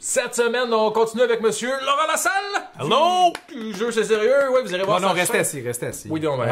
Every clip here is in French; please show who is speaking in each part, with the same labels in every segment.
Speaker 1: Cette semaine, on continue avec monsieur Laurent Lassalle.
Speaker 2: Hello!
Speaker 1: Le jeu, c'est sérieux, ouais, vous irez voir
Speaker 2: Non,
Speaker 1: ça.
Speaker 2: non, restez assis.
Speaker 1: Oui, non, mais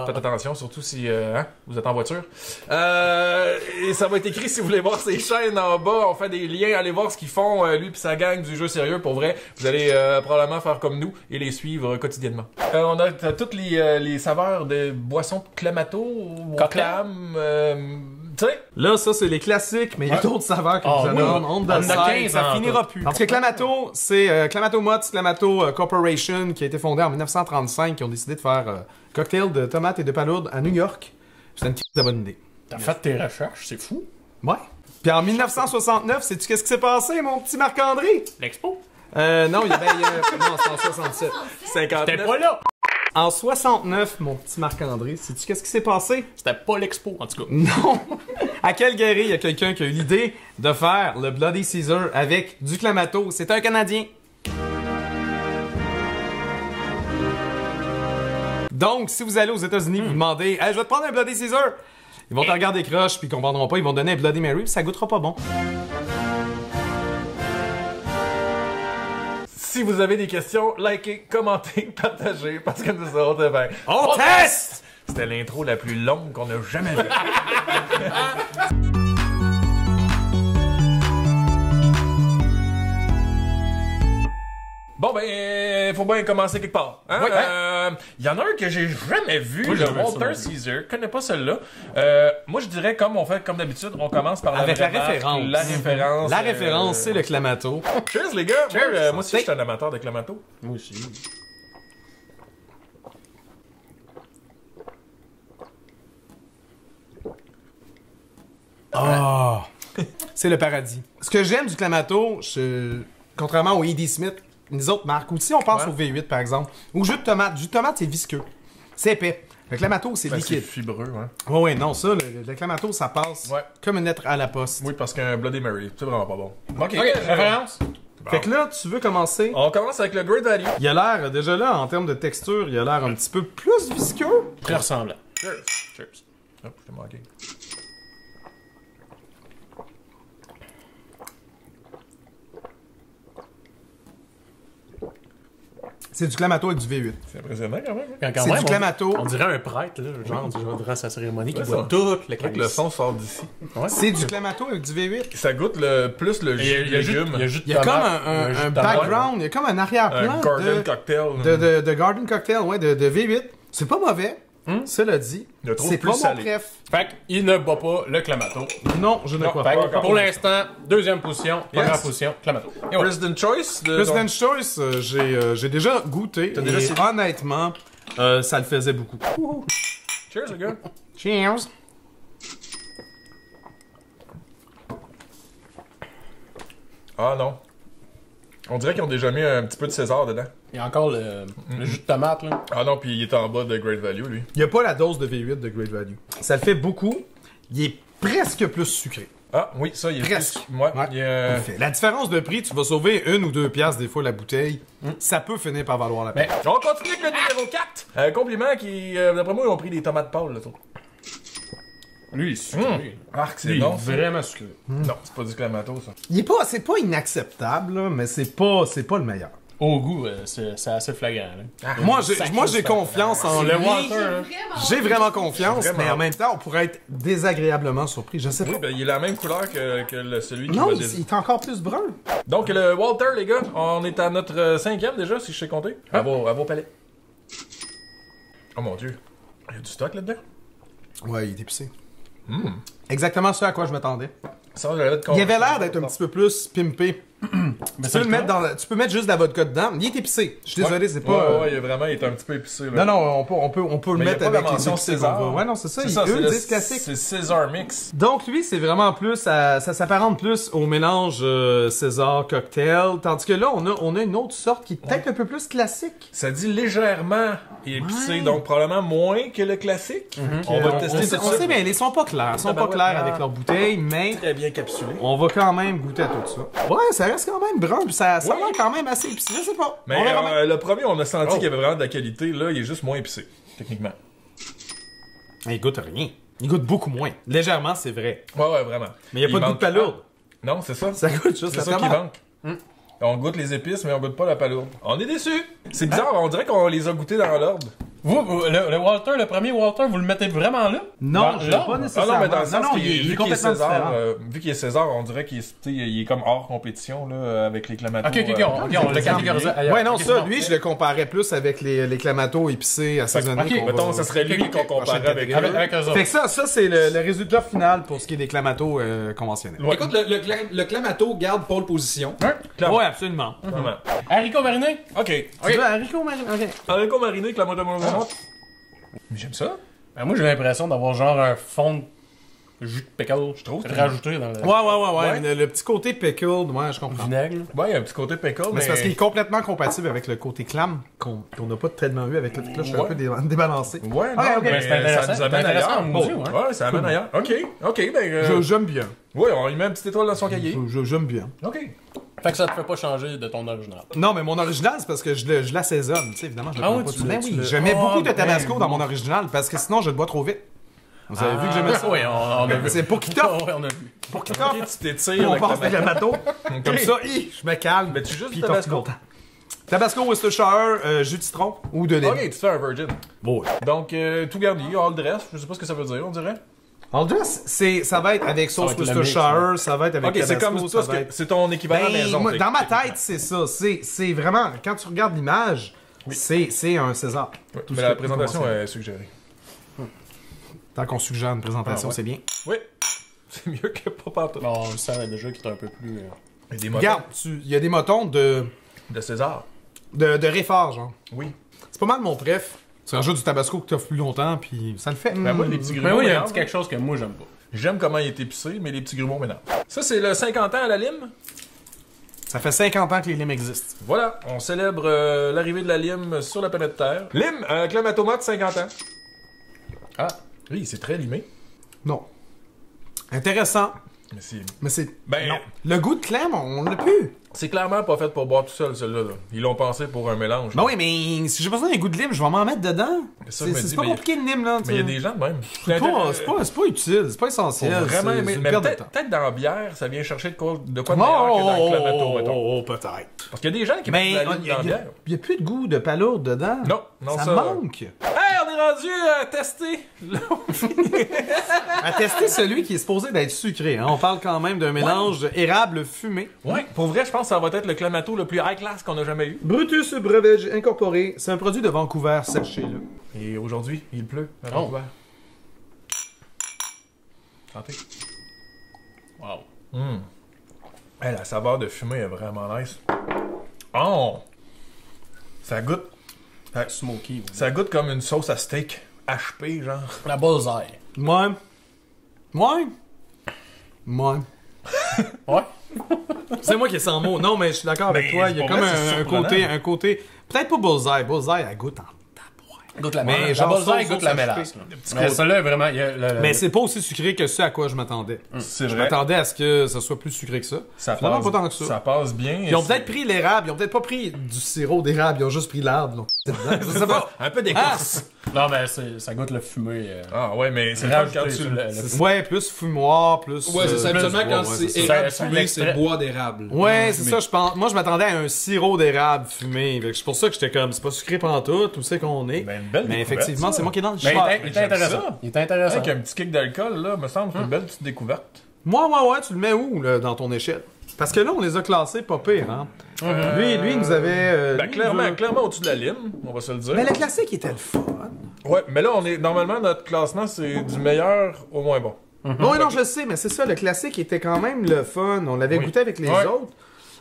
Speaker 1: faites attention, surtout si vous êtes en voiture. Et ça va être écrit si vous voulez voir ses chaînes en bas. On fait des liens, allez voir ce qu'ils font, lui puis sa gang du jeu sérieux. Pour vrai, vous allez probablement faire comme nous et les suivre quotidiennement. On a toutes les saveurs de boissons Clamato, Clam, tu sais.
Speaker 2: Là, ça, c'est les classiques, mais il y a d'autres saveurs que vous adorez. On
Speaker 3: a 15, ça finira plus.
Speaker 2: Parce que Clamato, c'est Clamato Mott's Clamato Corporation qui a été fondée en 1935, qui ont décidé de faire cocktail de tomates et de palourdes à New York. C'est une de bonne idée.
Speaker 3: T'as fait tes recherches, c'est fou.
Speaker 2: Ouais. Puis en 1969, sais-tu qu'est-ce qui s'est passé, mon petit Marc-André?
Speaker 3: L'expo?
Speaker 2: Non, il y avait... non, c'est en 67.
Speaker 1: 59.
Speaker 3: T'es pas là!
Speaker 2: En 69, mon petit Marc-André, sais-tu qu'est-ce qui s'est passé?
Speaker 3: C'était pas l'expo, en tout cas.
Speaker 2: Non! À Calgary, il y a quelqu'un qui a eu l'idée de faire le Bloody Caesar avec du Clamato. C'est un Canadien. Donc, si vous allez aux États-Unis, vous demandez « Hey, je vais te prendre un Bloody Caesar! » Ils vont te regarder croche, puis ils comprendront pas. Ils vont te donner un Bloody Mary, puis ça goûtera pas bon.
Speaker 1: Si vous avez des questions, likez, commentez, partagez, parce que nous autres,
Speaker 2: On teste!
Speaker 1: C'était l'intro la plus longue qu'on a jamais vue. Bon, ben, faut bien commencer quelque part. Hein?
Speaker 2: Oui,
Speaker 1: y en a un que j'ai jamais vu,
Speaker 3: Moi,
Speaker 1: le
Speaker 3: j'ai jamais
Speaker 1: Walter
Speaker 3: ça,
Speaker 1: Caesar. Je connais pas celui-là. Moi, je dirais, comme on fait comme d'habitude, on commence par
Speaker 2: Avec la
Speaker 1: vraie marque,
Speaker 2: référence.
Speaker 1: La référence.
Speaker 2: La référence, c'est le Clamato.
Speaker 1: Cheers, les gars! Moi aussi, je suis un amateur de Clamato.
Speaker 3: Moi aussi.
Speaker 2: Oh! C'est le paradis. Ce que j'aime du Clamato, contrairement au E.D. Smith, les autres marques, ou si on pense au V8 par exemple, ou jus de tomate. Jus de tomate, c'est visqueux. C'est épais. Le Clamato, c'est
Speaker 1: C'est
Speaker 2: liquide.
Speaker 1: fibreux, hein.
Speaker 2: Ouais, non, ça, le Clamato, ça passe comme une lettre à la poste.
Speaker 1: Oui, parce qu'un Bloody Mary, c'est vraiment pas bon.
Speaker 3: Ok, référence?
Speaker 2: Fait que là, tu veux commencer?
Speaker 1: On commence avec le Great Value.
Speaker 2: Il a l'air, déjà là, en termes de texture, il a l'air un petit peu plus visqueux.
Speaker 3: Très ressemblant.
Speaker 1: Cheers. Cheers. Hop, je t'ai manqué.
Speaker 2: C'est du Clamato avec du V8.
Speaker 1: C'est impressionnant quand même.
Speaker 3: Quand
Speaker 2: C'est
Speaker 3: même,
Speaker 2: du Clamato.
Speaker 3: On dirait un prêtre, là, genre, durant sa cérémonie, qui
Speaker 1: Ouais,
Speaker 3: boit
Speaker 1: ça.
Speaker 3: tout le
Speaker 1: Fait que
Speaker 3: calice.
Speaker 1: le son sort d'ici.
Speaker 3: Ouais.
Speaker 2: C'est du Clamato avec du V8.
Speaker 1: Ça goûte plus le jus de légumes.
Speaker 2: Il y a comme un background, il y a comme un arrière-plan
Speaker 1: Un garden cocktail.
Speaker 2: de Garden Cocktail, ouais, de V8. C'est pas mauvais. Cela dit,
Speaker 1: Le trouve
Speaker 2: c'est
Speaker 1: plus
Speaker 2: pas mon
Speaker 1: salé.
Speaker 2: préf.
Speaker 3: Fait qu'il ne bat pas le Clamato.
Speaker 2: Non, je ne crois
Speaker 3: Fait
Speaker 2: pas.
Speaker 3: que, pour l'instant, deuxième position, première
Speaker 1: Yes.
Speaker 3: position, Clamato. Et voilà.
Speaker 1: President Choice.
Speaker 2: President's Choice, j'ai déjà goûté.
Speaker 1: déjà
Speaker 2: Et
Speaker 1: essayé?
Speaker 2: honnêtement, ça le faisait beaucoup.
Speaker 1: Cheers, les gars.
Speaker 2: Cheers.
Speaker 1: Ah non. On dirait qu'ils ont déjà mis un petit peu de César dedans.
Speaker 3: Il y a encore le jus de tomate, là.
Speaker 1: Ah non, puis il est en bas de Great Value, lui.
Speaker 2: Il n'y a pas la dose de V8 de Great Value. Ça le fait beaucoup. Il est presque plus sucré.
Speaker 1: Ah oui, ça, il est
Speaker 2: Presque.
Speaker 1: plus... Ouais,
Speaker 2: Ouais.
Speaker 1: il est...
Speaker 2: La différence de prix, tu vas sauver 1 ou 2 piastres des fois la bouteille. Ça peut finir par valoir la peine.
Speaker 3: Mais
Speaker 1: On continue avec le numéro 4. Compliment qui, d'après moi, ils ont pris des tomates pâles, là, tout.
Speaker 3: lui, il est sucré.
Speaker 1: Arc, c'est
Speaker 3: Lui,
Speaker 1: bon.
Speaker 3: il est vraiment sucré.
Speaker 1: Non, c'est pas du Clamato, ça.
Speaker 2: C'est pas inacceptable, là, mais c'est pas le meilleur.
Speaker 3: Au goût, c'est assez flagrant, là.
Speaker 2: Moi, j'ai confiance en lui.
Speaker 3: Le Walter, hein.
Speaker 2: J'ai vraiment confiance,
Speaker 1: Vraiment.
Speaker 2: mais en même temps, on pourrait être désagréablement surpris. Je sais
Speaker 1: Oui,
Speaker 2: pas.
Speaker 1: ben, il est la même couleur que celui qui
Speaker 2: Non,
Speaker 1: va
Speaker 2: il est encore plus brun.
Speaker 1: Donc, le Walter, les gars, on est à notre 5e déjà, si je sais compter. À vos palais. Oh mon dieu. Il y a du stock là-dedans?
Speaker 2: Ouais, il est épicé. Exactement ce à quoi je m'attendais.
Speaker 1: Ça, j'avais de
Speaker 2: Il avait l'air d'être un petit peu plus pimpé.
Speaker 3: Mais
Speaker 2: Tu peux mettre juste de la vodka dedans. Il est épicé. Je suis désolé, c'est pas...
Speaker 1: Ouais, il est un petit peu épicé, là.
Speaker 2: Non, on peut le
Speaker 1: Mais
Speaker 2: mettre
Speaker 1: il y a pas
Speaker 2: avec
Speaker 1: la
Speaker 2: les
Speaker 1: mention
Speaker 2: épicés
Speaker 1: César.
Speaker 2: qu'on veut. Ouais, non, c'est ça.
Speaker 1: C'est ça,
Speaker 2: Eux,
Speaker 1: c'est
Speaker 2: ils
Speaker 1: le
Speaker 2: disent classique.
Speaker 1: C'est César Mix.
Speaker 2: Donc lui, c'est vraiment plus, ça s'apparente plus au mélange César cocktail, tandis que là, on a une autre sorte qui est peut-être un peu plus classique.
Speaker 1: Ça dit légèrement épicé,
Speaker 2: Ouais.
Speaker 1: donc probablement moins que le classique. On va le tester tout de
Speaker 2: On
Speaker 1: suite.
Speaker 2: sait bien, ils sont pas clairs, ils sont pas clairs avec leur bouteille, mais
Speaker 1: Très bien capsulé.
Speaker 2: on va quand même goûter à tout ça. Ouais, ça reste quand même brun, puis ça a l'air quand même assez épicé, je sais pas.
Speaker 1: Mais
Speaker 2: On verra bien.
Speaker 1: le premier, on a senti qu'il y avait vraiment de la qualité. Là, il est juste moins épicé, techniquement.
Speaker 2: Il goûte rien. Il goûte beaucoup moins. Légèrement, c'est vrai.
Speaker 1: Ouais, vraiment.
Speaker 2: Mais il n'y a pas de goût de palourde.
Speaker 1: Non, c'est ça.
Speaker 2: Ça goûte juste
Speaker 1: C'est
Speaker 2: la
Speaker 1: ça qui
Speaker 2: tomate.
Speaker 1: manque. On goûte les épices, mais on goûte pas la palourde. On est déçus. C'est bizarre, on dirait qu'on les a goûtés dans l'ordre.
Speaker 3: Vous, le Walter, le premier Walter, vous le mettez vraiment là?
Speaker 2: Non, je
Speaker 3: là?
Speaker 2: pas
Speaker 1: Ah
Speaker 2: nécessairement.
Speaker 1: non, mais dans le sens
Speaker 2: il est
Speaker 1: vu qu'il est
Speaker 2: complètement
Speaker 1: César,
Speaker 2: différent.
Speaker 1: vu qu'il est César, on dirait qu'il est, il est comme hors compétition là, avec les clamatos.
Speaker 3: Ok, on l'a catégorisé ailleurs.
Speaker 2: Ouais, non,
Speaker 3: Ok,
Speaker 2: ça,
Speaker 3: c'est
Speaker 2: lui,
Speaker 3: bon.
Speaker 2: je le comparais plus avec les clamatos épicés assaisonnés.
Speaker 3: Ok,
Speaker 2: qu'on
Speaker 1: Mettons,
Speaker 2: va-
Speaker 1: ça serait lui
Speaker 3: Ok,
Speaker 1: qu'on comparait avec eux.
Speaker 3: Avec eux autres.
Speaker 2: Fait que ça c'est le résultat final pour ce qui est des clamatos conventionnels.
Speaker 1: Ouais.
Speaker 4: Écoute, le Clamato garde pole position.
Speaker 1: Clairement.
Speaker 2: Ouais, absolument.
Speaker 1: Vraiment.
Speaker 3: Haricots marinés?
Speaker 1: Ok.
Speaker 2: Tu veux haricot marine? Ok.
Speaker 1: Haricot mariné, clamato mariné. J'aime ça.
Speaker 3: Ben, moi, j'ai l'impression d'avoir genre un fond de jus de pickle
Speaker 1: trouve que-
Speaker 3: rajouté dans le
Speaker 2: Ouais. Le petit côté pickled, ouais, je comprends.
Speaker 3: vinaigre. là.
Speaker 1: Ouais, il y a un petit côté pickle,
Speaker 2: Mais c'est parce qu'il est complètement compatible avec le côté clam qu'on n'a pas tellement eu avec le truc là. Je suis un
Speaker 1: Ouais.
Speaker 2: peu débalancé.
Speaker 1: Ouais, non,
Speaker 2: Ok, ok.
Speaker 1: mais
Speaker 3: C'est intéressant.
Speaker 1: ça nous
Speaker 3: C'est
Speaker 1: amène
Speaker 3: intéressant
Speaker 1: ailleurs.
Speaker 3: en maudit,
Speaker 1: Ouais, ça amène ailleurs. Ok, ben...
Speaker 2: J'aime bien.
Speaker 1: Ouais, on lui met une petite étoile dans son cahier.
Speaker 2: J'aime bien.
Speaker 1: Ok.
Speaker 3: Fait que ça te fait pas changer de ton original.
Speaker 2: Non, mais mon original, c'est parce que je l'assaisonne. Tu sais, évidemment, je le
Speaker 3: Ah
Speaker 2: prends
Speaker 3: ouais,
Speaker 2: pas
Speaker 3: tu
Speaker 2: tout.
Speaker 3: le-
Speaker 2: Ben
Speaker 3: tu
Speaker 2: oui,
Speaker 3: le-
Speaker 2: je mets
Speaker 3: Ah,
Speaker 2: beaucoup de
Speaker 3: ben
Speaker 2: tabasco dans
Speaker 3: oui.
Speaker 2: mon original parce que sinon, je le bois trop vite. Vous avez vu que j'aimais ça?
Speaker 3: Oui, on a vu.
Speaker 2: C'est pour qu'il t'offre.
Speaker 3: Ouais, on a vu.
Speaker 2: Pour qu'il
Speaker 1: Ok,
Speaker 2: t'offre.
Speaker 1: tu t'étires.
Speaker 2: On
Speaker 1: le
Speaker 2: passe avec le
Speaker 1: clamato.
Speaker 2: bateau. Comme ça, je me calme.
Speaker 1: Mais tu juste
Speaker 2: Puis
Speaker 1: du
Speaker 2: il t'offre
Speaker 1: tabasco.
Speaker 2: content. Tabasco, Worcestershire, jus de citron ou de lait.
Speaker 1: Ok, tu fais un virgin.
Speaker 2: Bon, ouais.
Speaker 1: Donc, tout garni, all dress, je sais pas ce que ça veut dire, on dirait.
Speaker 2: All dress, ça va être avec sauce
Speaker 3: va être le
Speaker 2: Worcestershire,
Speaker 3: mix,
Speaker 2: ça va être avec
Speaker 1: Ok, c'est
Speaker 2: tabasco,
Speaker 1: comme
Speaker 2: ça
Speaker 1: ça,
Speaker 2: va être...
Speaker 1: c'est ton équivalent
Speaker 2: Ben,
Speaker 1: maison.
Speaker 2: moi, dans ma tête, c'est ça. C'est vraiment, quand tu regardes l'image, c'est un César.
Speaker 1: Ouais,
Speaker 2: Tout
Speaker 1: mais
Speaker 2: ce
Speaker 1: la
Speaker 2: que-
Speaker 1: présentation
Speaker 2: comment
Speaker 1: est suggérée.
Speaker 2: Tant qu'on suggère une présentation,
Speaker 1: Ah, ouais.
Speaker 2: c'est bien.
Speaker 1: Oui, c'est mieux que pas partout.
Speaker 3: Bon, on le sent déjà qu'il est un peu plus.
Speaker 1: Et des motons
Speaker 2: Regarde, il y a des motons de
Speaker 1: César.
Speaker 2: Réfort, genre.
Speaker 1: Oui.
Speaker 2: C'est pas mal mon préf. Tu rajoutes du tabasco que t'offres plus longtemps, puis ça le fait.
Speaker 1: Ben moi, les petits
Speaker 3: Mais
Speaker 1: grumeaux
Speaker 3: oui, il y a un
Speaker 1: m'énervent.
Speaker 3: petit quelque chose que moi, j'aime pas.
Speaker 1: J'aime comment il est épicé, mais les petits grumeaux m'énervent. Ça, c'est le 50 ans à la lime.
Speaker 2: Ça fait 50 ans que les limes existent.
Speaker 1: Voilà, on célèbre l'arrivée de la lime sur la planète Terre. Lime, clamatomate, 50 ans.
Speaker 3: Ah.
Speaker 1: Oui, c'est très limé.
Speaker 2: Non. Intéressant,
Speaker 1: Mais c'est...
Speaker 2: mais c'est...
Speaker 1: Ben,
Speaker 2: non. Le goût de clem, on l'a plus.
Speaker 1: c'est clairement pas fait pour boire tout seul, celui-là. Là. Ils l'ont pensé pour un mélange.
Speaker 2: Ben oui, mais si j'ai besoin d'un goût de lime, je vais m'en mettre dedans.
Speaker 1: Ça, je me
Speaker 2: C'est
Speaker 1: dis,
Speaker 2: pas
Speaker 1: mais-
Speaker 2: compliqué le lime, là.
Speaker 1: Mais il y a des gens de même.
Speaker 2: C'est pas utile, c'est pas essentiel.
Speaker 1: Vraiment,
Speaker 2: c'est
Speaker 1: mais
Speaker 2: une
Speaker 1: mais
Speaker 2: perte de
Speaker 1: peut-être
Speaker 2: temps.
Speaker 1: peut-être dans la bière, ça vient chercher de quoi de meilleur que dans le clamato, mettons.
Speaker 2: Peut-être.
Speaker 1: Parce qu'il y a des gens qui
Speaker 2: Mais
Speaker 1: mettent de la lime dans la bière.
Speaker 2: il y a plus de goût de palourde dedans.
Speaker 1: Non, non,
Speaker 2: ça
Speaker 1: ça...
Speaker 2: manque.
Speaker 1: Hey, on est rendu à tester!
Speaker 2: À tester celui qui est supposé d'être sucré. Hein. On parle quand même d'un mélange érable fumé.
Speaker 1: Ouais, pour vrai, je pense que ça va être le clamato le plus high class qu'on a jamais eu.
Speaker 2: Brutus Breuvage Incorporé. C'est un produit de Vancouver séché, là.
Speaker 1: Et aujourd'hui, il pleut à
Speaker 3: Oh.
Speaker 1: Vancouver. Santé.
Speaker 3: Wow.
Speaker 1: Hey, la saveur de fumée est vraiment nice. Oh! Ça goûte.
Speaker 3: Smoky. oui.
Speaker 1: Ça goûte comme une sauce à steak HP, genre.
Speaker 3: La bullseye.
Speaker 2: Ouais. Ouais. Ouais.
Speaker 3: Ouais.
Speaker 2: C'est moi qui ai sans mots. Non, mais je suis d'accord avec
Speaker 1: Mais
Speaker 2: toi. Il y a
Speaker 1: pour
Speaker 2: comme
Speaker 1: vrai, c'est
Speaker 2: un côté. Peut-être pas bullseye. Bullseye, elle goûte en tabouin.
Speaker 3: Goûte la
Speaker 2: Mais
Speaker 3: mélasse.
Speaker 2: genre
Speaker 3: La bullseye
Speaker 2: sauce
Speaker 3: goûte la
Speaker 2: HP.
Speaker 3: mélasse. là. Mais celle-là, vraiment, il y a
Speaker 2: Mais c'est pas aussi sucré que ce à quoi je m'attendais.
Speaker 1: C'est
Speaker 2: Je
Speaker 1: vrai.
Speaker 2: m'attendais à ce que ça soit plus sucré que ça.
Speaker 1: Ça
Speaker 2: Finalement,
Speaker 1: passe,
Speaker 2: pas tant que ça.
Speaker 1: ça passe bien.
Speaker 2: Ils ont peut-être pris l'érable, ils ont peut-être pas pris du sirop d'érable, ils ont juste pris l'arbre. là. Je sais pas.
Speaker 1: un peu d'écorce.
Speaker 3: Non, mais ça goûte le fumé.
Speaker 1: Ah ouais, mais c'est
Speaker 3: Rajouté
Speaker 1: quand tu
Speaker 3: sur le-
Speaker 2: Ouais, plus fumoir, plus.
Speaker 4: Ouais, c'est ça.
Speaker 3: plus-
Speaker 4: Habituellement, quand
Speaker 2: ouais,
Speaker 4: c'est
Speaker 2: c'est
Speaker 3: ça.
Speaker 4: érable
Speaker 3: C'est
Speaker 4: fumé, c'est
Speaker 3: l'extrait.
Speaker 4: bois d'érable.
Speaker 2: Ouais, c'est ça, je pense. Moi, je m'attendais à un sirop d'érable fumé. Fait que C'est pour ça que j'étais comme, c'est pas sucré pantoute, où c'est qu'on est.
Speaker 1: Ben, une belle
Speaker 2: Mais
Speaker 1: découverte,
Speaker 2: effectivement,
Speaker 1: ça.
Speaker 2: c'est moi qui est dans le
Speaker 3: Mais
Speaker 2: choix.
Speaker 3: il est
Speaker 1: J'aime
Speaker 3: intéressant.
Speaker 1: ça.
Speaker 3: Il est intéressant.
Speaker 1: Avec un petit kick d'alcool, là, me semble que c'est une belle petite découverte.
Speaker 2: Ouais, tu le mets où, là, dans ton échelle? Parce que là, on les a classés pas pire, hein. Lui, il nous avait.
Speaker 1: Ben,
Speaker 2: lui,
Speaker 1: clairement au-dessus de la lime, on va se le dire.
Speaker 2: Mais le classique était le fun.
Speaker 1: Ouais, mais là, on est normalement, notre classement, c'est du meilleur au moins bon.
Speaker 2: Oui, non, je sais, mais c'est ça, le classique était quand même le fun. On l'avait
Speaker 1: Oui.
Speaker 2: goûté avec les
Speaker 1: Ouais.
Speaker 2: autres.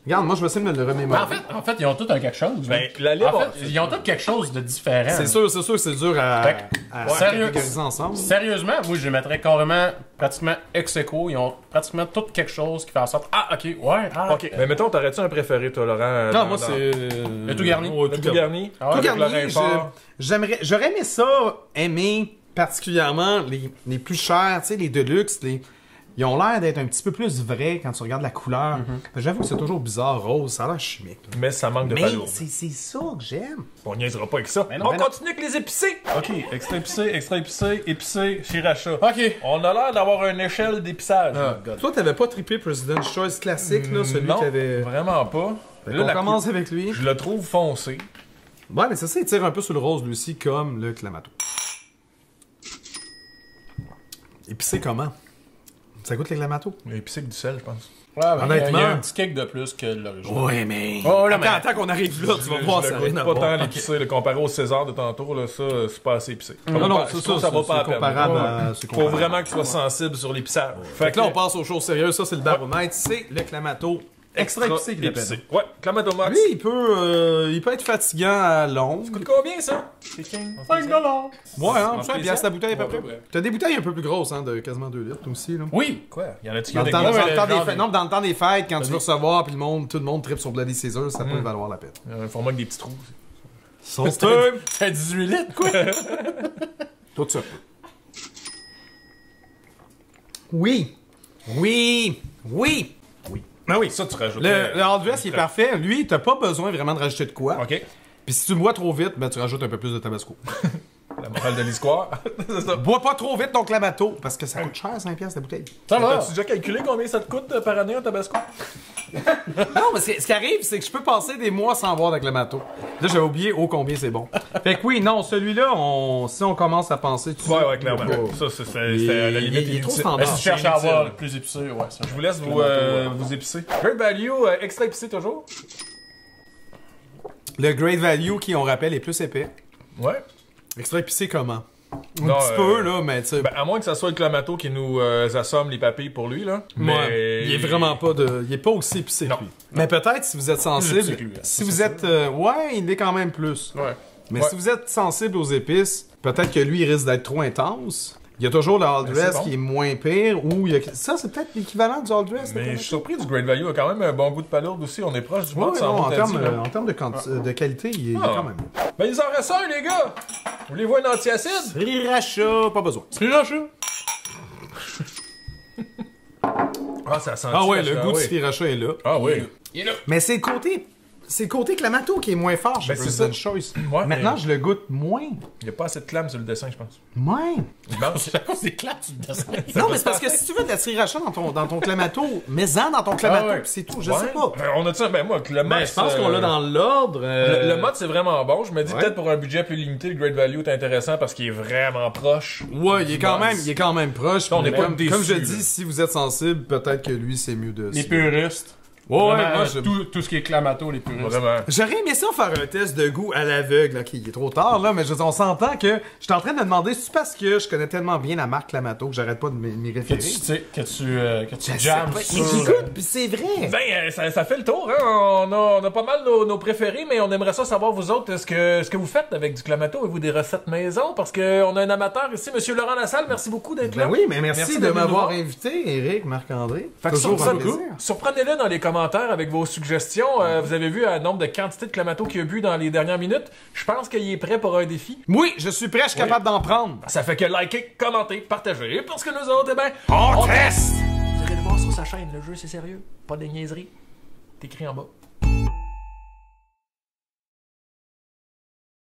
Speaker 2: Regarde, moi, je vais essayer de me le
Speaker 3: Mais
Speaker 2: remémorer.
Speaker 3: en fait, ils ont tous un quelque chose.
Speaker 1: Ben,
Speaker 3: là.
Speaker 1: la lime,
Speaker 3: En fait, ils ont tous quelque chose de différent.
Speaker 2: C'est sûr que c'est dur à,
Speaker 3: Fait
Speaker 2: à
Speaker 3: que, sérieux-
Speaker 2: catégoriser ensemble.
Speaker 3: Sérieusement, moi, je les mettrais carrément, pratiquement ex aequo. Ils ont pratiquement tout quelque chose qui fait en sorte. Ah, ok, ouais, ah.
Speaker 1: Ok, mais mettons, t'aurais-tu un préféré, toi, Laurent?
Speaker 2: Non, moi, c'est.
Speaker 3: Le tout garni.
Speaker 2: Ouais,
Speaker 1: Le tout garni?
Speaker 3: Ah ouais,
Speaker 2: Tout
Speaker 1: Avec
Speaker 2: garni,
Speaker 1: Lorrain Fort.
Speaker 2: j'aurais aimé ça, aimer particulièrement les plus chers, tu sais, les Deluxe, ils ont l'air d'être un petit peu plus vrais quand tu regardes la couleur. J'avoue que c'est toujours bizarre, rose, ça a l'air chimique. là.
Speaker 1: Mais ça manque de
Speaker 2: Mais
Speaker 1: palourde.
Speaker 2: c'est ça que j'aime.
Speaker 1: On niaisera pas avec ça.
Speaker 3: non,
Speaker 1: On
Speaker 3: mais non.
Speaker 1: continue avec les épicés. Ok, extra épicé, épicé, sriracha.
Speaker 3: Ok.
Speaker 1: On a l'air d'avoir une échelle d'épissage.
Speaker 3: Ah, God.
Speaker 2: Toi, t'avais pas trippé President's Choice classique, là, celui
Speaker 1: non,
Speaker 2: qui avait...
Speaker 1: vraiment pas.
Speaker 2: Fait
Speaker 1: Là,
Speaker 2: qu'on
Speaker 1: la
Speaker 2: commence avec lui.
Speaker 1: Je le trouve foncé.
Speaker 2: Ouais, mais c'est ça, il tire un peu sur le rose, lui aussi, comme le Clamato. Épicé comment? Ça goûte le Clamato?
Speaker 1: Épicé que du sel, je pense.
Speaker 3: Ouais, ben,
Speaker 2: Honnêtement.
Speaker 3: il y a un petit kick de plus que l'original.
Speaker 2: Ouais, mais...
Speaker 3: Oh, là, mais-
Speaker 2: Attends qu'on arrive là, tu vas voir, ça
Speaker 1: Je
Speaker 2: rien
Speaker 1: le
Speaker 2: à
Speaker 1: goûte pas
Speaker 2: voir.
Speaker 1: tant l'épicé, le comparé au César de tantôt, là, ça, c'est pas assez épicé.
Speaker 2: Non, non,
Speaker 1: Je
Speaker 2: c'est
Speaker 1: trouve
Speaker 2: ça,
Speaker 1: que ça va pas à peine.
Speaker 2: comparable
Speaker 1: Ouais.
Speaker 2: à... c'est
Speaker 1: Faut
Speaker 2: comparable.
Speaker 1: vraiment que tu sois sensible sur l'épicage.
Speaker 2: Fait que là, on passe aux choses sérieuses. Ça, c'est le baromètre. C'est le Clamato extra épicé qu'il appelle.
Speaker 1: épicé. Ouais, Clamato Max.
Speaker 2: Lui, il peut être fatigant à long.
Speaker 1: Ça coûte combien, ça?
Speaker 3: $5.
Speaker 2: Ouais, hein,
Speaker 1: En
Speaker 2: 5
Speaker 1: prix,
Speaker 2: piastres la bouteille à peu
Speaker 3: Ouais,
Speaker 2: près.
Speaker 3: ouais, ouais.
Speaker 2: T'as des bouteilles un peu plus grosses, hein, de quasiment 2 litres aussi, là.
Speaker 3: Oui!
Speaker 1: Quoi? Y en a-tu qui
Speaker 2: Dans
Speaker 1: ont
Speaker 2: le
Speaker 1: des
Speaker 2: temps,
Speaker 1: grosses?
Speaker 2: dans le temps des
Speaker 3: genre
Speaker 2: fêtes,
Speaker 3: des-
Speaker 2: non, dans le temps des fêtes, quand tu veux recevoir, puis tout le monde tripe sur Bloody Caesar, ça peut valoir la peine.
Speaker 1: Un format avec des petits trous.
Speaker 3: C'est 18 litres, quoi!
Speaker 2: Tout ça. Oui. Oui. Oui.
Speaker 1: Ah oui, ça, tu rajoutes.
Speaker 2: Le hard dress, il est parfait. Lui, t'as pas besoin vraiment de rajouter de quoi.
Speaker 1: OK.
Speaker 2: Puis si tu bois trop vite, ben tu rajoutes un peu plus de tabasco.
Speaker 1: La morale de l'histoire. C'est ça.
Speaker 2: Bois pas trop vite ton Clamato, parce que ça coûte cher, 5 piastres la bouteille.
Speaker 3: Ça va!
Speaker 1: As-tu déjà calculé combien ça te coûte par année un tabasco?
Speaker 2: Non, mais ce qui arrive, c'est que je peux passer des mois sans boire de Clamato. Là, j'avais oublié combien c'est bon. Fait que oui, non, celui-là, si on commence à penser... Tu
Speaker 1: Ouais, clairement.
Speaker 2: Oh.
Speaker 1: Ça, c'est à la limite
Speaker 2: il est trop
Speaker 1: inutile.
Speaker 2: standard.
Speaker 3: Mais si tu cherches à avoir
Speaker 1: inutile.
Speaker 3: plus épicé, ouais, ça.
Speaker 1: Je vous laisse vous épicer. Great Value, extra épicé toujours?
Speaker 2: Le Great Value, qui, on rappelle, est plus épais.
Speaker 1: Ouais.
Speaker 2: Extra épicé comment? Un
Speaker 1: Non,
Speaker 2: petit peu, là, mais tu sais...
Speaker 1: Ben, à moins que ça soit le Clamato qui nous assomme les papilles pour lui, là. Mais...
Speaker 2: Ouais, il est vraiment pas de... Il est pas aussi épicé que
Speaker 1: Non.
Speaker 2: lui. Mais peut-être, si vous êtes sensible...
Speaker 3: épicé que lui, hein.
Speaker 2: Si vous êtes... ouais, il est quand même plus.
Speaker 1: Ouais.
Speaker 2: Mais
Speaker 1: Ouais.
Speaker 2: si vous êtes sensible aux épices, peut-être que lui, il risque d'être trop intense. Il y a toujours le All
Speaker 1: Ben,
Speaker 2: Dress
Speaker 1: c'est bon.
Speaker 2: qui est moins pire, ou il y a... Ça, c'est peut-être l'équivalent du All Dress.
Speaker 1: Mais je suis surpris du Great Value. Il a quand même un bon goût de palourde aussi. On est proche du
Speaker 2: Ouais,
Speaker 1: mode sans
Speaker 2: non,
Speaker 1: mot
Speaker 2: en termes de qualité, il est quand même...
Speaker 1: Ben, il en reste un, les gars! Voulez-vous un antiacide?
Speaker 2: Sriracha, pas besoin.
Speaker 3: Sriracha!
Speaker 1: Ah, ça sent
Speaker 2: Ah ouais, le goût de Sriracha est là.
Speaker 1: Ah oui.
Speaker 3: Il est là!
Speaker 2: Mais c'est le côté... C'est le côté Clamato qui est moins fort chez
Speaker 1: Ben, c'est
Speaker 2: President's
Speaker 1: ça.
Speaker 2: Choice.
Speaker 1: Ouais,
Speaker 2: Maintenant,
Speaker 1: mais-
Speaker 2: je le goûte moins.
Speaker 1: Il n'y a pas assez de clame sur le dessin, je pense.
Speaker 2: Moins.
Speaker 1: Il manque.
Speaker 3: C'est clair, tu le descends.
Speaker 2: Non, mais c'est parce que si tu veux de la Sriracha dans ton Clamato, mets-en dans ton Clamato,
Speaker 3: Ah ouais.
Speaker 2: pis c'est tout, je
Speaker 1: Ouais.
Speaker 2: sais pas.
Speaker 1: On a-tu ben moi, le mode.
Speaker 2: Je pense qu'on l'a dans l'ordre.
Speaker 1: Le mode, c'est vraiment bon. Je me dis
Speaker 2: Ouais.
Speaker 1: peut-être pour un budget plus limité, le Great Value est intéressant parce qu'il est vraiment proche.
Speaker 2: Ouais, il est quand même proche.
Speaker 1: On
Speaker 2: mais
Speaker 1: n'est pas
Speaker 2: comme,
Speaker 1: déçus,
Speaker 2: comme je
Speaker 1: là.
Speaker 2: dis, si vous êtes sensible, peut-être que lui, c'est mieux de...
Speaker 3: Les puristes.
Speaker 2: Ouais,
Speaker 3: Vraiment,
Speaker 2: moi,
Speaker 3: tout ce qui est Clamato, les puristes.
Speaker 1: Vraiment.
Speaker 2: J'aurais aimé ça faire un test de goût à l'aveugle. Ok, il est trop tard, là, mais je veux dire, on s'entend que je suis en train de me demander si c'est parce que je connais tellement bien la marque Clamato que j'arrête pas de m'y
Speaker 3: Que
Speaker 2: référer.
Speaker 3: tu sais, que tu
Speaker 2: Je sais
Speaker 3: jammes
Speaker 2: pas,
Speaker 3: sur...
Speaker 2: mais j'écoute, pis c'est vrai.
Speaker 1: Ben, ça fait le tour, hein. On a pas mal nos préférés, mais on aimerait ça savoir, vous autres, ce que vous faites avec du Clamato. Avez-vous des recettes maison? Parce qu'on a un amateur ici, Monsieur Laurent Lassalle. Merci beaucoup d'être là.
Speaker 2: Ben oui, mais merci de
Speaker 1: d'être venu
Speaker 2: m'avoir
Speaker 1: nous voir.
Speaker 2: invité, Eric, Marc-André.
Speaker 1: Fait que
Speaker 2: Toujours un plaisir.
Speaker 1: surprenez-le dans les commentaires avec vos suggestions. Vous avez vu le nombre de quantités de Clamato qu'il a bu dans les dernières minutes. Je pense qu'il est prêt pour un défi.
Speaker 2: Oui, je suis prêt, je suis capable d'en prendre.
Speaker 1: Ça fait que likez, commentez, partagez. Parce que nous autres, eh ben,
Speaker 2: On teste!
Speaker 1: Vous irez le voir sur sa chaîne. Le jeu, c'est sérieux. Pas de niaiserie. C'est écrit en bas.